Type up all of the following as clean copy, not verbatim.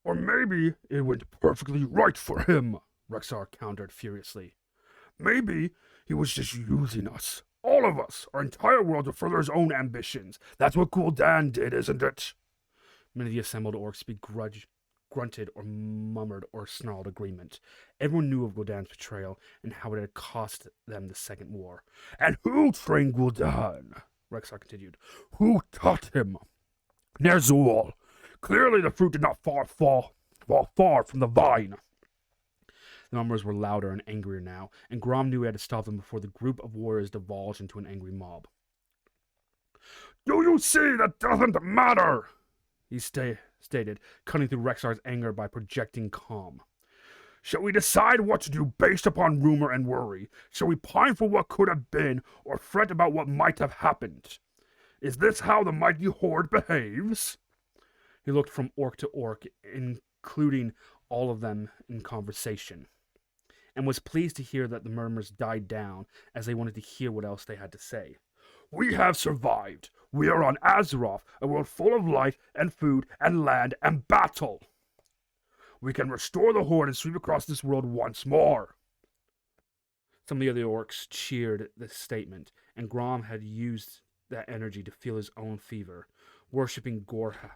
Or maybe it went perfectly right for him, Rexar countered furiously. Maybe he was just using us. All of us, our entire world, to further his own ambitions. That's what Gul'dan did, isn't it? Many of the assembled orcs grunted or murmured or snarled agreement. Everyone knew of Gul'dan's betrayal and how it had cost them the Second War. And who trained Gul'dan? Rexar continued. Who taught him? Ner'zhul. Clearly the fruit did not fall far from the vine. The murmurs were louder and angrier now, and Grom knew he had to stop them before the group of warriors divulged into an angry mob. Do you see that doesn't matter? He stated, cutting through Rexar's anger by projecting calm. Shall we decide what to do based upon rumor and worry? Shall we pine for what could have been, or fret about what might have happened? Is this how the mighty horde behaves? He looked from orc to orc, including all of them in conversation, and was pleased to hear that the murmurs died down as they wanted to hear what else they had to say. We have survived. We are on Azeroth, a world full of life and food and land and battle. We can restore the horde and sweep across this world once more. Some of the other orcs cheered this statement, and Grom had used that energy to feel his own fever, whipping Gorhal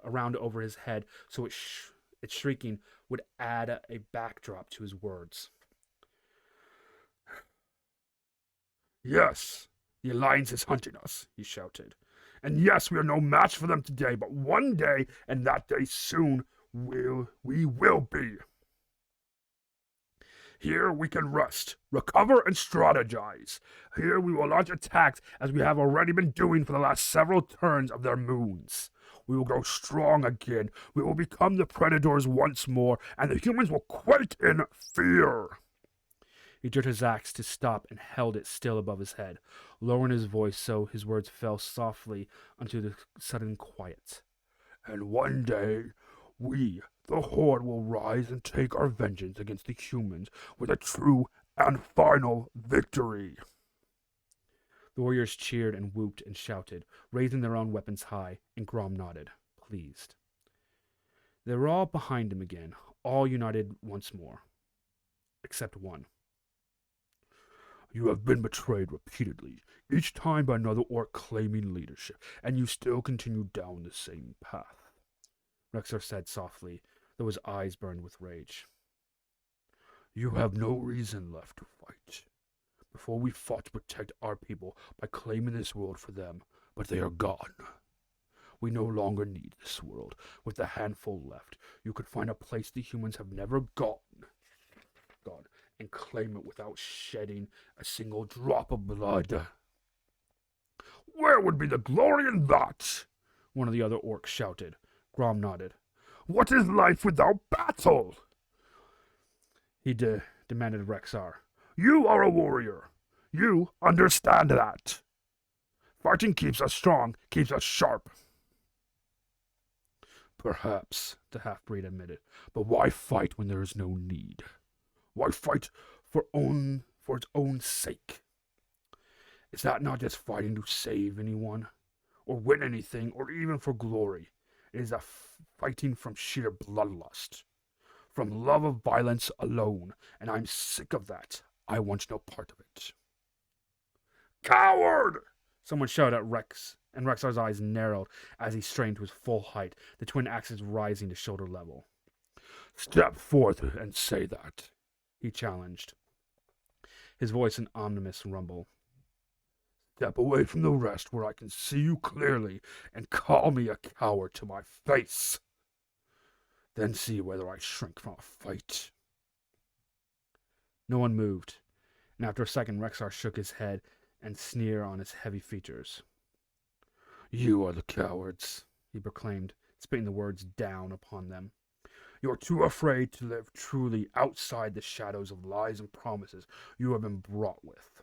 around over his head so its shrieking would add a backdrop to his words. Yes, the Alliance is hunting us, he shouted. And yes, we are no match for them today, but one day, and that day soon, we will be. Here we can rest, recover, and strategize. Here we will launch attacks as we have already been doing for the last several turns of their moons. We will grow strong again. We will become the predators once more, and the humans will quake in fear. He jerked his axe to stop and held it still above his head, lowering his voice so his words fell softly unto the sudden quiet. And one day, we, the Horde, will rise and take our vengeance against the humans with a true and final victory. The warriors cheered and whooped and shouted, raising their own weapons high, and Grom nodded, pleased. They were all behind him again, all united once more. Except one. You have been betrayed repeatedly, each time by another orc claiming leadership, and you still continue down the same path, Rexar said softly, though his eyes burned with rage. You have no reason left to fight. Before we fought to protect our people by claiming this world for them, but they are gone. We no longer need this world. With the handful left, you could find a place the humans have never gone, and claim it without shedding a single drop of blood. Where would be the glory in that? One of the other orcs shouted. Grom nodded. What is life without battle? He demanded Rexar. You are a warrior. You understand that. Fighting keeps us strong, keeps us sharp. Perhaps, the half-breed admitted, but why fight when there is no need? Why fight for its own sake? Is that not just fighting to save anyone, or win anything, or even for glory? It is a fighting from sheer bloodlust, from love of violence alone, and I'm sick of that. I want no part of it. Coward! Someone shouted at Rex, and Rexar's eyes narrowed as he strained to his full height, the twin axes rising to shoulder level. Step forth and say that, he challenged, his voice an ominous rumble. Step away from the rest where I can see you clearly and call me a coward to my face. Then see whether I shrink from a fight. No one moved, and after a second Rexar shook his head and sneer on his heavy features. You are the cowards, he proclaimed, spitting the words down upon them. You are too afraid to live truly outside the shadows of lies and promises you have been brought with.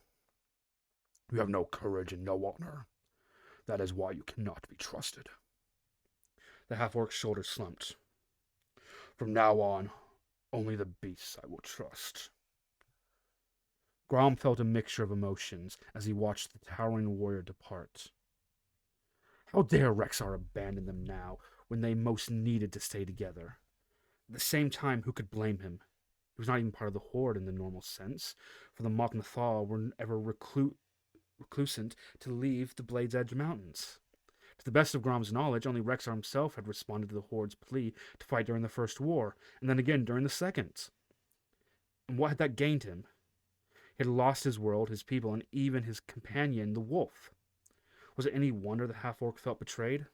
You have no courage and no honor. That is why you cannot be trusted. The half-orc's shoulders slumped. From now on, only the beasts I will trust. Grom felt a mixture of emotions as he watched the towering warrior depart. How dare Rexar abandon them now, when they most needed to stay together. At the same time, who could blame him? He was not even part of the Horde in the normal sense, for the Mock Nathal were ever reclusant to leave the Blade's Edge Mountains. To the best of Grom's knowledge, only Rexar himself had responded to the Horde's plea to fight during the First War, and then again during the Second. And what had that gained him? He had lost his world, his people, and even his companion, the wolf. Was it any wonder the half-orc felt betrayed?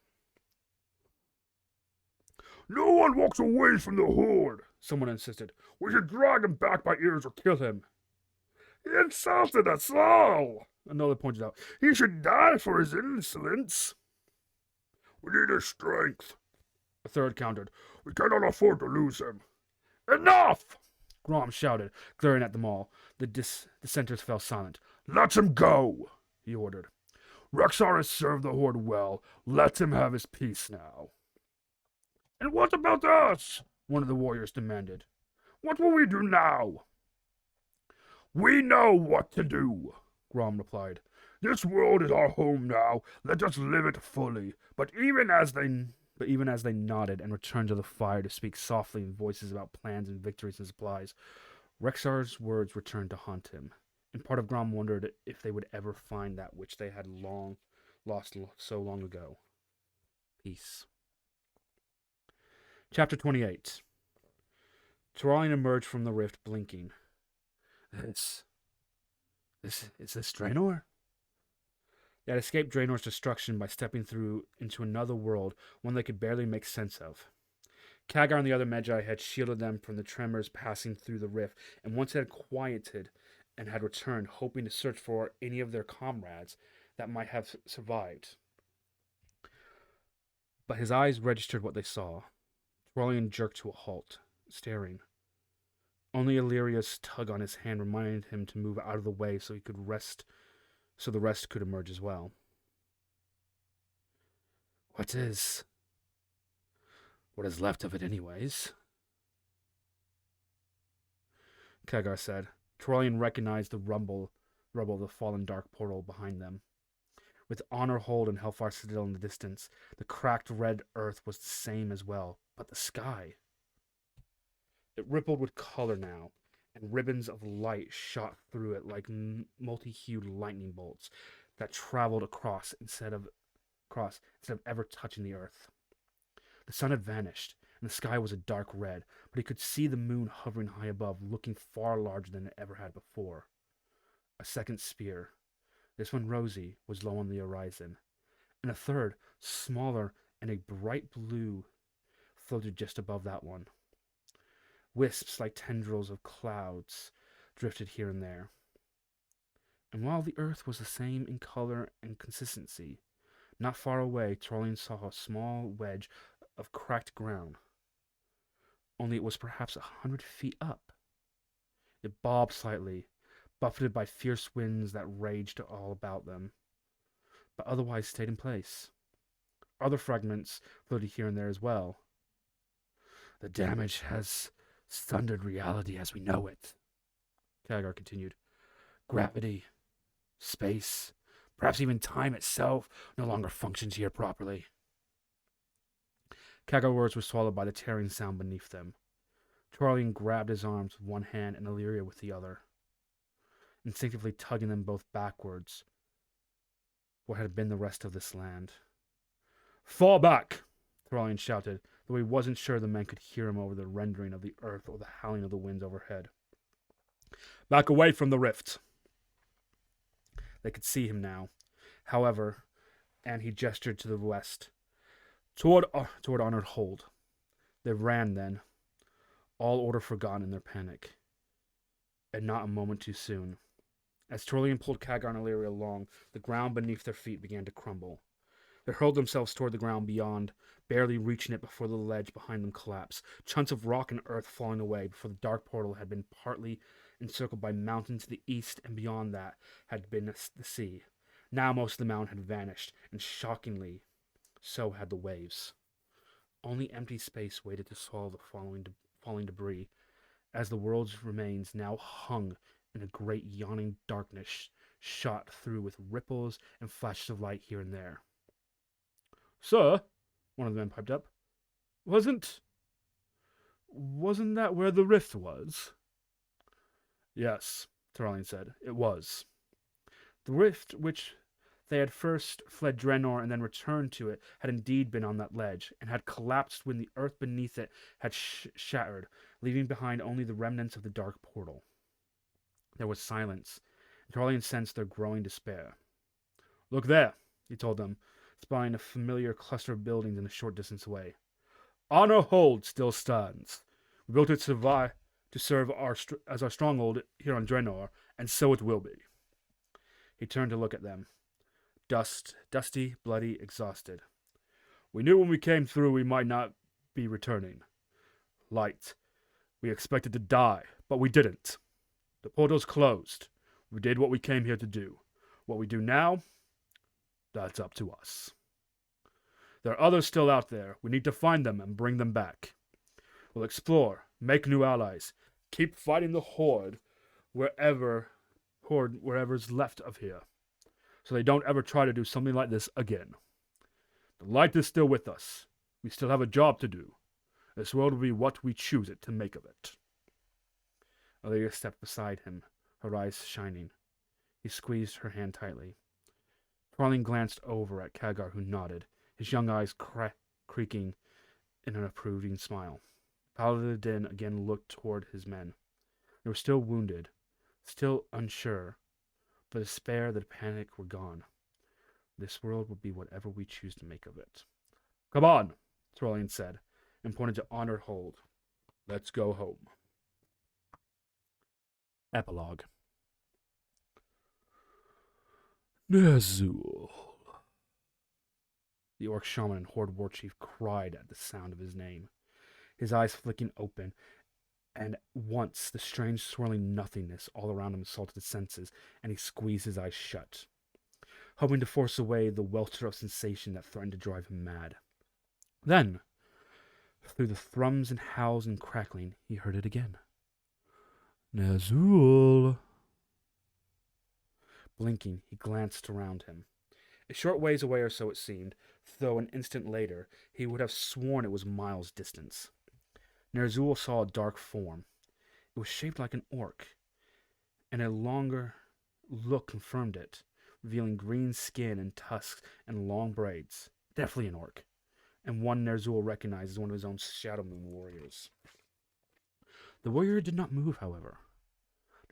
No one walks away from the Horde, someone insisted. We should drag him back by ears or kill him. He insulted us all, another pointed out. He should die for his insolence. We need his strength, a third countered. We cannot afford to lose him. Enough! Grom shouted, glaring at them all. The dissenters fell silent. Let him go, he ordered. Rexar has served the Horde well. Let him have his peace now. And what about us? One of the warriors demanded. What will we do now? We know what to do, Grom replied. This world is our home now. Let us live it fully. But even as they nodded and returned to the fire to speak softly in voices about plans and victories and supplies, Rexar's words returned to haunt him, and part of Grom wondered if they would ever find that which they had long lost so long ago. Peace. Chapter 28. Tyrrellian emerged from the rift, blinking. Is this Draenor? They had escaped Draenor's destruction by stepping through into another world, one they could barely make sense of. Khadgar and the other Magi had shielded them from the tremors passing through the rift, and once it had quieted and had returned, hoping to search for any of their comrades that might have survived. But his eyes registered what they saw. Tyrrellian jerked to a halt, staring. Only Illyria's tug on his hand reminded him to move out of the way so he could rest, so the rest could emerge as well. What is left of it anyways? Khadgar said. Tyrrellian recognized the rubble of the fallen dark portal behind them. With Honor Hold and Hellfire Citadel in the distance, the cracked red earth was the same as well, but the sky. It rippled with color now, and ribbons of light shot through it like multi-hued lightning bolts that traveled across instead of ever touching the earth. The sun had vanished, and the sky was a dark red, but he could see the moon hovering high above, looking far larger than it ever had before. A second spear, this one rosy, was low on the horizon, and a third, smaller and a bright blue, floated just above that one. Wisps like tendrils of clouds drifted here and there. And while the earth was the same in color and consistency, not far away, Tyrrellian saw a small wedge of cracked ground. Only it was perhaps 100 feet up. It bobbed slightly, buffeted by fierce winds that raged all about them, but otherwise stayed in place. Other fragments floated here and there as well. The damage has sundered reality as we know it, Khadgar continued. Gravity, space, perhaps even time itself no longer functions here properly. Khadgar's words were swallowed by the tearing sound beneath them. Tyrrellian grabbed his arms with one hand and Illyria with the other, instinctively tugging them both backwards. What had been the rest of this land? Fall back! Tyrrellian shouted, though he wasn't sure the men could hear him over the rending of the earth or the howling of the winds overhead. Back away from the rift! They could see him now, however, and he gestured to the west, toward Honored Hold. They ran then, all order forgotten in their panic, and not a moment too soon. As Tyrrellian pulled Khadgar and Illyria along, the ground beneath their feet began to crumble. They hurled themselves toward the ground beyond, barely reaching it before the ledge behind them collapsed, chunks of rock and earth falling away before the dark portal had been partly encircled by mountains to the east, and beyond that had been the sea. Now most of the mountain had vanished, and shockingly, so had the waves. Only empty space waited to swallow the falling debris, as the world's remains now hung in a great yawning darkness shot through with ripples and flashes of light here and there. Sir, one of the men piped up, Wasn't that where the rift was? Yes, Tarlian said. It was. The rift, which they had first fled Draenor and then returned to it, had indeed been on that ledge, and had collapsed when the earth beneath it had shattered, leaving behind only the remnants of the dark portal. There was silence, and Tarlian sensed their growing despair. Look there, he told them, spying a familiar cluster of buildings in a short distance away. Honor Hold still stands. We built it to serve as our stronghold here on Draenor, and so it will be. He turned to look at them. Dusty, bloody, exhausted. We knew when we came through we might not be returning. Light. We expected to die, but we didn't. The portal's closed. We did what we came here to do. What we do now, that's up to us. There are others still out there. We need to find them and bring them back. We'll explore, make new allies, keep fighting the Horde wherever's left of here, so they don't ever try to do something like this again. The light is still with us. We still have a job to do. This world will be what we choose it to make of it. Alia stepped beside him, her eyes shining. He squeezed her hand tightly. Tarlian glanced over at Khadgar, who nodded, his young eyes creaking in an approving smile. Paladin again looked toward his men. They were still wounded, still unsure, but despair and panic were gone. This world will be whatever we choose to make of it. Come on, Tarlian said, and pointed to Honor Hold. Let's go home. Epilogue. Ner'zhul. The Orc shaman and Horde war chief cried at the sound of his name, his eyes flicking open, and once the strange swirling nothingness all around him assaulted his senses, and he squeezed his eyes shut, hoping to force away the welter of sensation that threatened to drive him mad. Then, through the thrums and howls and crackling, he heard it again. Ner'zhul. Blinking, he glanced around him. A short ways away or so it seemed, though an instant later he would have sworn it was miles distant. Ner'zhul saw a dark form. It was shaped like an orc, and a longer look confirmed it, revealing green skin and tusks and long braids. Definitely an orc, and one Ner'zhul recognized as one of his own Shadow Moon warriors. The warrior did not move, however.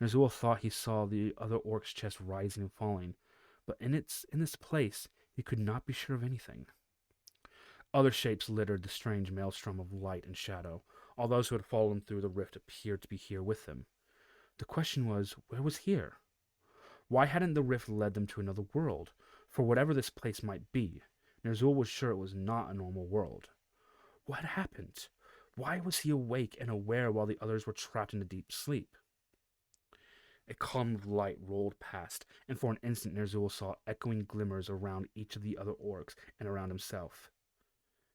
Ner'zhul thought he saw the other orc's chest rising and falling, but in this place he could not be sure of anything. Other shapes littered the strange maelstrom of light and shadow. All those who had fallen through the rift appeared to be here with him. The question was, where was here? Why hadn't the rift led them to another world? For whatever this place might be, Ner'zhul was sure it was not a normal world. What had happened? Why was he awake and aware while the others were trapped in a deep sleep? A column of light rolled past, and for an instant Ner'zhul saw echoing glimmers around each of the other orcs and around himself.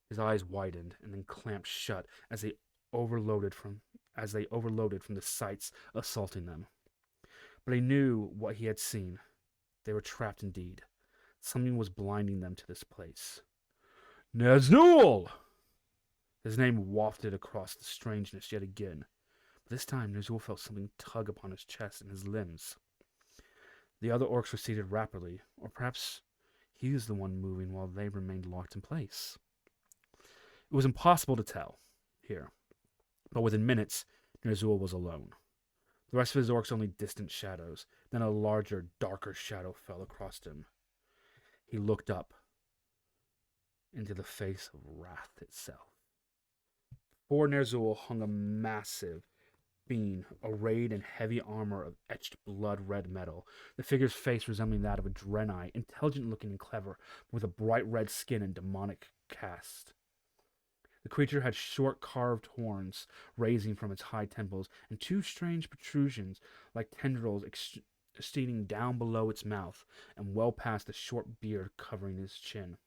His eyes widened and then clamped shut as they overloaded from the sights assaulting them. But he knew what he had seen. They were trapped indeed. Something was blinding them to this place. Ner'zhul! His name wafted across the strangeness yet again. This time, Ner'zhul felt something tug upon his chest and his limbs. The other orcs receded rapidly, or perhaps he was the one moving while they remained locked in place. It was impossible to tell here, but within minutes, Ner'zhul was alone. The rest of his orcs only distant shadows. Then a larger, darker shadow fell across him. He looked up into the face of Wrath itself. Before Ner'zhul hung a massive being arrayed in heavy armor of etched blood-red metal, the figure's face resembling that of a Draenei, intelligent-looking and clever, with a bright red skin and demonic cast. The creature had short carved horns raising from its high temples, and two strange protrusions, like tendrils extending down below its mouth, and well past the short beard covering his chin.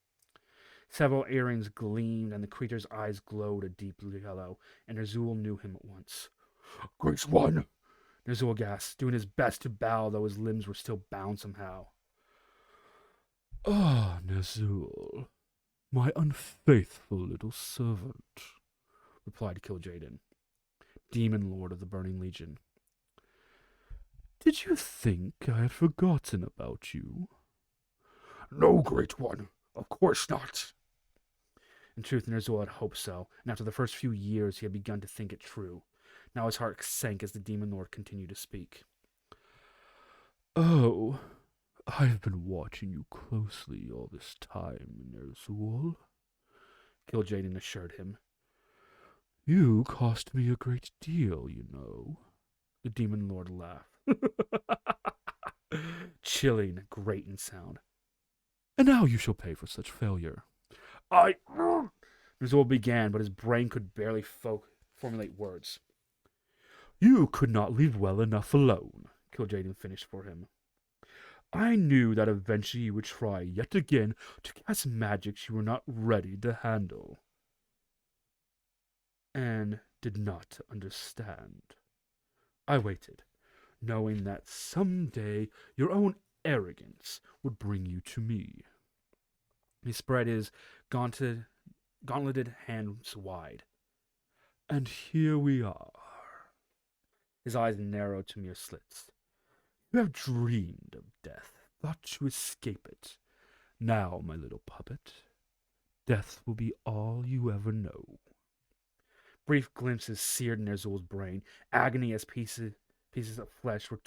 Several earrings gleamed, and the creature's eyes glowed a deep yellow, and Ner'zhul knew him at once. Grace One! Ner'zhul gasped, doing his best to bow, though his limbs were still bound somehow. Ah, Ner'zhul, my unfaithful little servant. replied Kil'jaeden, Demon Lord of the Burning Legion. Did you think I had forgotten about you? No, Great One, of course not. In truth, Ner'zhul had hoped so, and after the first few years he had begun to think it true. Now his heart sank as the Demon Lord continued to speak. Oh, I have been watching you closely all this time, Ner'zhul, Kil'jaeden assured him. You cost me a great deal, you know. The Demon Lord laughed. Chilling, grating sound. And now you shall pay for such failure. Ner'zhul began, but his brain could barely formulate words. You could not leave well enough alone, Kil'jaeden finished for him. I knew that eventually you would try yet again to cast magics you were not ready to handle. And did not understand. I waited, knowing that someday your own arrogance would bring you to me. He spread his gauntleted hands wide. And here we are. His eyes narrowed to mere slits. You have dreamed of death, thought to escape it. Now, my little puppet, death will be all you ever know. Brief glimpses seared Ner'zhul's brain, agony as pieces of flesh were